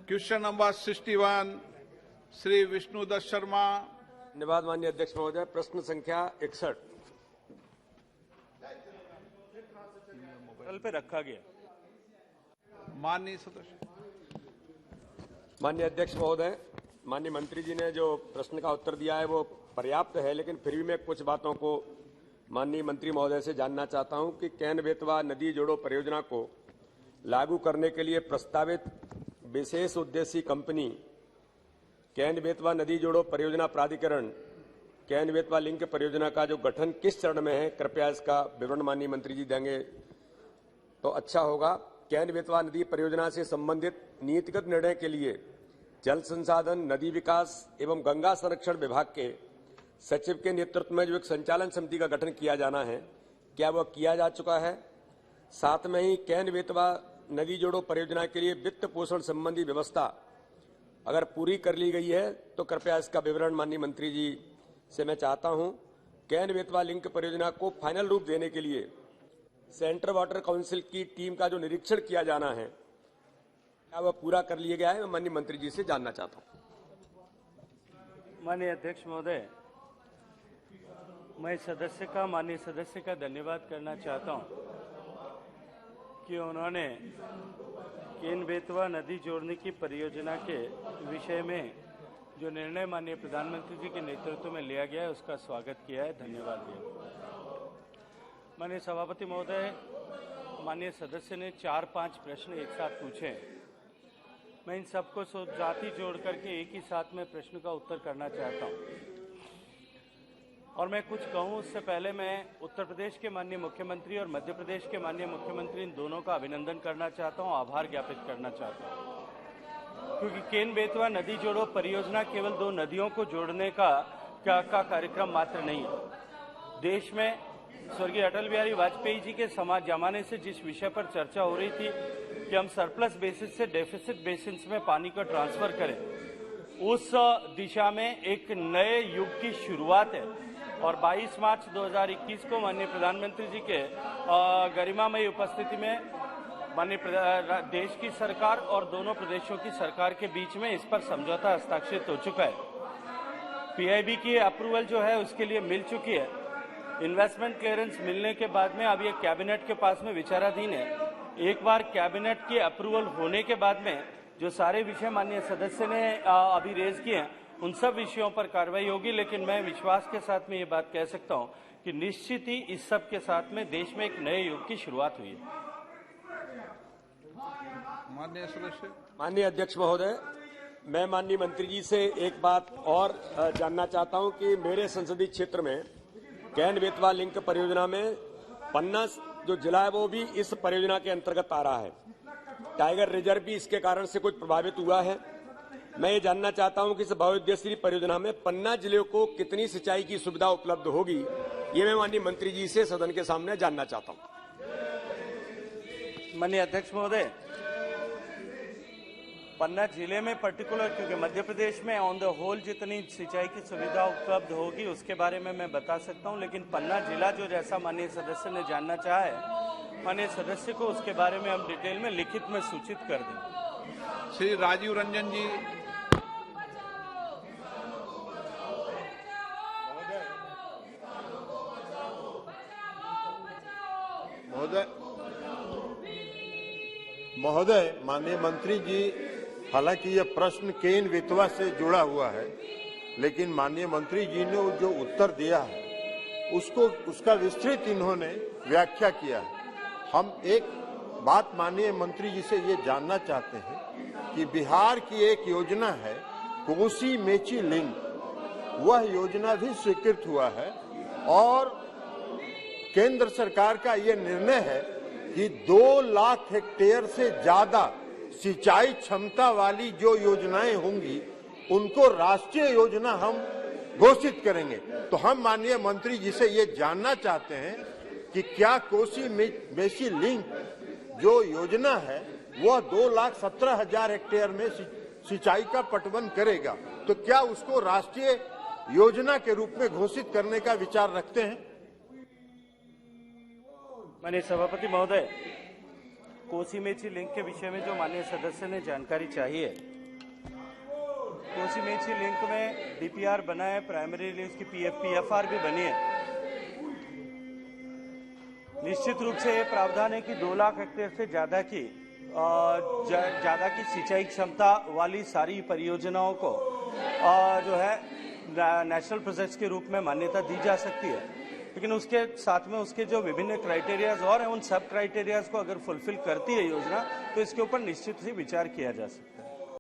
Question number 61 Shri Vishnu Dutt Sharma. धन्यवाद माननीय अध्यक्ष महोदय। प्रश्न संख्या 61 कल पे रखा गया। माननीय सदस्य। माननीय अध्यक्ष महोदय, माननीय मंत्री जी ने जो प्रश्न का उत्तर दिया है वो पर्याप्त है, लेकिन फिर भी मैं कुछ बातों को माननीय मंत्री महोदय से जानना चाहता हूं कि कैन बेतवा नदी जोड़ो परियोजना को लागू करने के लिए प्रस्तावित विशेष उद्देश्य कंपनी कैन बेतवा नदी जोड़ो परियोजना प्राधिकरण कैन बेतवा लिंक परियोजना का जो गठन किस चरण में है, कृपया इसका विवरण माननीय मंत्री जी देंगे तो अच्छा होगा। कैन बेतवा नदी परियोजना से संबंधित नीतिगत निर्णय के लिए जल संसाधन, नदी विकास एवं गंगा संरक्षण विभाग के सचिव के नेतृत्व में जो एक संचालन समिति का गठन किया जाना है, क्या वह किया जा चुका है? साथ में ही कैन बेतवा नदी जोड़ो परियोजना के लिए वित्त पोषण संबंधी व्यवस्था अगर पूरी कर ली गई है तो कृपया इसका विवरण माननीय मंत्री जी से मैं चाहता हूं। कैन बेतवा लिंक परियोजना को फाइनल रूप देने के लिए सेंट्रल वाटर काउंसिल की टीम का जो निरीक्षण किया जाना है, क्या वह पूरा कर लिया गया है? मैं माननीय मंत्री जी से जानना चाहता हूं। माननीय अध्यक्ष महोदय, मैं माननीय सदस्य का धन्यवाद करना चाहता हूं कि उन्होंने कैन बेतवा नदी जोड़ने की परियोजना के विषय में जो निर्णय माननीय प्रधानमंत्री जी के नेतृत्व में लिया गया है उसका स्वागत किया है, धन्यवाद दिया। माननीय सभापति महोदय, माननीय सदस्य ने 4-5 प्रश्न एक साथ पूछे। मैं इन सबको जाति जोड़ करके एक ही साथ में प्रश्न का उत्तर करना चाहता हूं और मैं कुछ कहूं उससे पहले मैं उत्तर प्रदेश के माननीय मुख्यमंत्री और मध्य प्रदेश के माननीय मुख्यमंत्री इन दोनों का अभिनंदन करना चाहता हूं, आभार ज्ञापित करना चाहता हूं, क्योंकि कैन बेतवा नदी जोड़ो परियोजना केवल 2 नदियों को जोड़ने का कार्यक्रम मात्र नहीं है। देश में स्वर्गीय अटल बिहारी वाजपेयी जी के जमाने से जिस विषय पर चर्चा हो रही थी कि हम सरप्लस बेसिस से डेफिसिट बेसिस में पानी का ट्रांसफर करें, उस दिशा में एक नए युग की शुरुआत है और 22 मार्च 2021 को माननीय प्रधानमंत्री जी के गरिमामयी उपस्थिति में माननीय देश की सरकार और दोनों प्रदेशों की सरकार के बीच में इस पर समझौता हस्ताक्षरित हो चुका है। पीआईबी की अप्रूवल जो है उसके लिए मिल चुकी है। इन्वेस्टमेंट क्लियरेंस मिलने के बाद में अब ये कैबिनेट के पास में विचाराधीन है। एक बार कैबिनेट की अप्रूवल होने के बाद में जो सारे विषय माननीय सदस्य ने अभी रेज किए हैं उन सब विषयों पर कार्रवाई होगी, लेकिन मैं विश्वास के साथ में ये बात कह सकता हूं कि निश्चित ही इस सब के साथ में देश में एक नए युग की शुरुआत हुई है। माननीय सदस्य। माननीय अध्यक्ष महोदय, मैं माननीय मंत्री जी से एक बात और जानना चाहता हूं कि मेरे संसदीय क्षेत्र में कैन बेतवा लिंक परियोजना में पन्ना जो जिला है वो भी इस परियोजना के अंतर्गत आ रहा है। टाइगर रिजर्व भी इसके कारण से कुछ प्रभावित हुआ है। मैं ये जानना चाहता हूं कि इस बहुउद्देशीय परियोजना में पन्ना जिले को कितनी सिंचाई की सुविधा उपलब्ध होगी, ये मैं माननीय मंत्री जी से सदन के सामने जानना चाहता हूं। माननीय अध्यक्ष महोदय, पन्ना जिले में पर्टिकुलर क्योंकि मध्य प्रदेश में ऑन द होल जितनी सिंचाई की सुविधा उपलब्ध होगी उसके बारे में मैं बता सकता हूं, लेकिन पन्ना जिला जो जैसा माननीय सदस्य ने जानना चाहा है, माननीय सदस्य को उसके बारे में हम डिटेल में लिखित में सूचित कर दें। श्री राजीव रंजन जी। महोदय, माननीय मंत्री जी, हालांकि यह प्रश्न कैन बेतवा से जुड़ा हुआ है, लेकिन माननीय मंत्री जी ने जो उत्तर दिया है उसका विस्तृत इन्होंने व्याख्या किया है। हम एक बात माननीय मंत्री जी से ये जानना चाहते हैं कि बिहार की एक योजना है कोसी मेची लिंक, वह योजना भी स्वीकृत हुआ है और केंद्र सरकार का ये निर्णय है कि 2 लाख हेक्टेयर से ज्यादा सिंचाई क्षमता वाली जो योजनाएं होंगी उनको राष्ट्रीय योजना हम घोषित करेंगे। तो हम माननीय मंत्री जी से ये जानना चाहते हैं कि क्या कोसी मेची लिंक जो योजना है वह 2,17,000 हेक्टेयर में सिंचाई का पटवन करेगा, तो क्या उसको राष्ट्रीय योजना के रूप में घोषित करने का विचार रखते हैं? माननीय सभापति महोदय, कोसी मेची लिंक के विषय में जो माननीय सदस्य ने जानकारी चाहिए कोसी मेची लिंक में डीपीआर बना है, प्राइमरी उसकी पीएफआर भी बनी है। निश्चित रूप से ये प्रावधान है कि 2 लाख हेक्टेयर से ज्यादा की सिंचाई क्षमता वाली सारी परियोजनाओं को जो है नेशनल प्रोजेक्ट्स के रूप में मान्यता दी जा सकती है। लेकिन उसके साथ में उसके जो विभिन्न क्राइटेरियाज और हैं, उन सब क्राइटेरियाज को अगर फुलफिल करती है योजना, तो इसके ऊपर निश्चित ही विचार किया जा सकता है।